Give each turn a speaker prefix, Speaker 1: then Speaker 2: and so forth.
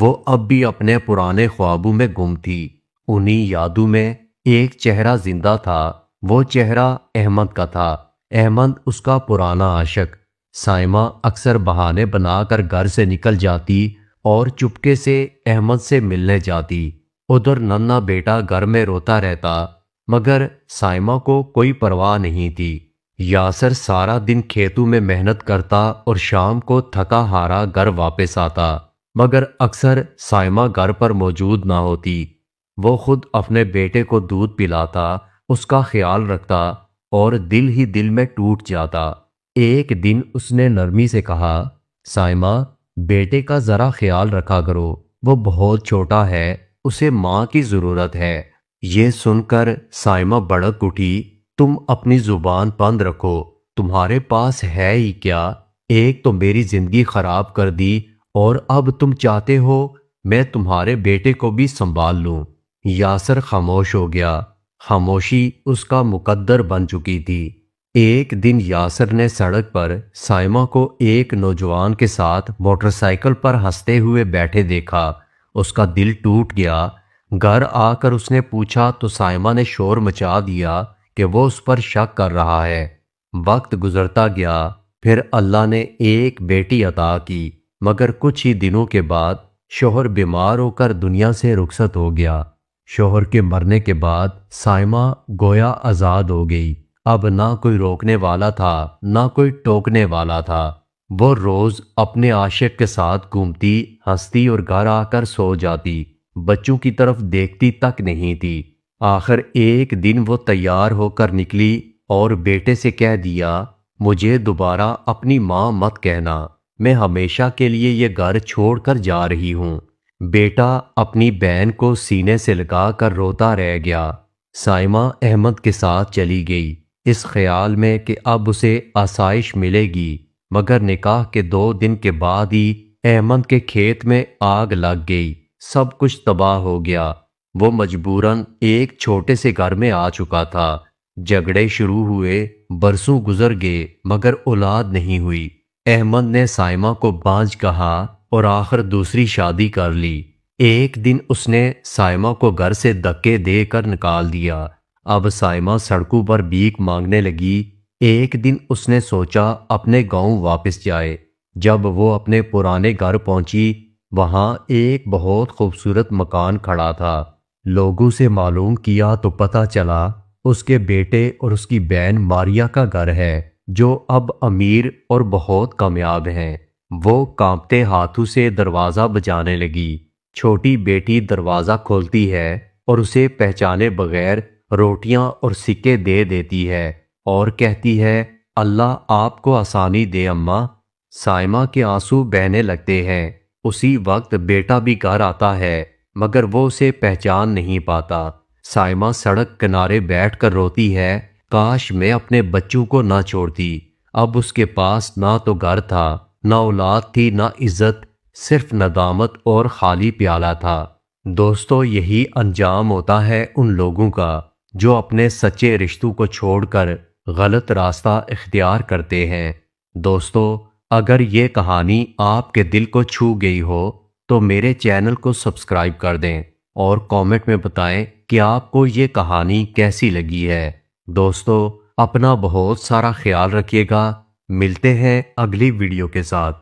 Speaker 1: وہ اب بھی اپنے پرانے خوابوں میں گم تھی۔ انہی یادوں میں ایک چہرہ زندہ تھا۔ وہ چہرہ احمد کا تھا۔ احمد اس کا پرانا عاشق۔ سائمہ اکثر بہانے بنا کر گھر سے نکل جاتی اور چپکے سے احمد سے ملنے جاتی۔ ادھر ننھا بیٹا گھر میں روتا رہتا، مگر سائمہ کو کوئی پرواہ نہیں تھی۔ یاسر سارا دن کھیتوں میں محنت کرتا اور شام کو تھکا ہارا گھر واپس آتا، مگر اکثر سائمہ گھر پر موجود نہ ہوتی۔ وہ خود اپنے بیٹے کو دودھ پلاتا، اس کا خیال رکھتا اور دل ہی دل میں ٹوٹ جاتا۔ ایک دن اس نے نرمی سے کہا، سائمہ، بیٹے کا ذرا خیال رکھا کرو، وہ بہت چھوٹا ہے، اسے ماں کی ضرورت ہے۔ یہ سن کر سائمہ بھڑک اٹھی، تم اپنی زبان بند رکھو، تمہارے پاس ہے ہی کیا؟ ایک تو میری زندگی خراب کر دی اور اب تم چاہتے ہو میں تمہارے بیٹے کو بھی سنبھال لوں۔ یاسر خاموش ہو گیا۔ خاموشی اس کا مقدر بن چکی تھی۔ ایک دن یاسر نے سڑک پر سائمہ کو ایک نوجوان کے ساتھ موٹر سائیکل پر ہنستے ہوئے بیٹھے دیکھا۔ اس کا دل ٹوٹ گیا۔ گھر آ کر اس نے پوچھا تو سائمہ نے شور مچا دیا کہ وہ اس پر شک کر رہا ہے۔ وقت گزرتا گیا، پھر اللہ نے ایک بیٹی عطا کی، مگر کچھ ہی دنوں کے بعد شوہر بیمار ہو کر دنیا سے رخصت ہو گیا۔ شوہر کے مرنے کے بعد سائمہ گویا آزاد ہو گئی۔ اب نہ کوئی روکنے والا تھا، نہ کوئی ٹوکنے والا تھا۔ وہ روز اپنے عاشق کے ساتھ گھومتی، ہنستی اور گھر آ کر سو جاتی، بچوں کی طرف دیکھتی تک نہیں تھی۔ آخر ایک دن وہ تیار ہو کر نکلی اور بیٹے سے کہہ دیا، مجھے دوبارہ اپنی ماں مت کہنا، میں ہمیشہ کے لیے یہ گھر چھوڑ کر جا رہی ہوں۔ بیٹا اپنی بہن کو سینے سے لگا کر روتا رہ گیا۔ سائمہ احمد کے ساتھ چلی گئی، اس خیال میں کہ اب اسے آسائش ملے گی، مگر نکاح کے 2 دن کے بعد ہی احمد کے کھیت میں آگ لگ گئی، سب کچھ تباہ ہو گیا۔ وہ مجبوراً ایک چھوٹے سے گھر میں آ چکا تھا۔ جھگڑے شروع ہوئے، برسوں گزر گئے، مگر اولاد نہیں ہوئی۔ احمد نے سائمہ کو بانجھ کہا اور آخر دوسری شادی کر لی۔ ایک دن اس نے سائمہ کو گھر سے دھکے دے کر نکال دیا۔ اب سائمہ سڑکوں پر بھیک مانگنے لگی۔ ایک دن اس نے سوچا اپنے گاؤں واپس جائے۔ جب وہ اپنے پرانے گھر پہنچی، وہاں ایک بہت خوبصورت مکان کھڑا تھا۔ لوگوں سے معلوم کیا تو پتہ چلا اس کے بیٹے اور اس کی بہن ماریا کا گھر ہے، جو اب امیر اور بہت کامیاب ہیں۔ وہ کانپتے ہاتھوں سے دروازہ بجانے لگی۔ چھوٹی بیٹی دروازہ کھولتی ہے اور اسے پہچانے بغیر روٹیاں اور سکے دے دیتی ہے اور کہتی ہے، اللہ آپ کو آسانی دے اماں۔ سائمہ کے آنسو بہنے لگتے ہیں۔ اسی وقت بیٹا بھی گھر آتا ہے، مگر وہ اسے پہچان نہیں پاتا۔ سائمہ سڑک کنارے بیٹھ کر روتی ہے، کاش میں اپنے بچوں کو نہ چھوڑتی۔ اب اس کے پاس نہ تو گھر تھا، نہ اولاد تھی، نہ عزت، صرف ندامت اور خالی پیالہ تھا۔ دوستو، یہی انجام ہوتا ہے ان لوگوں کا جو اپنے سچے رشتوں کو چھوڑ کر غلط راستہ اختیار کرتے ہیں۔ دوستو، اگر یہ کہانی آپ کے دل کو چھو گئی ہو تو میرے چینل کو سبسکرائب کر دیں اور کامنٹ میں بتائیں کہ آپ کو یہ کہانی کیسی لگی ہے۔ دوستو، اپنا بہت سارا خیال رکھیے گا۔ ملتے ہیں اگلی ویڈیو کے ساتھ۔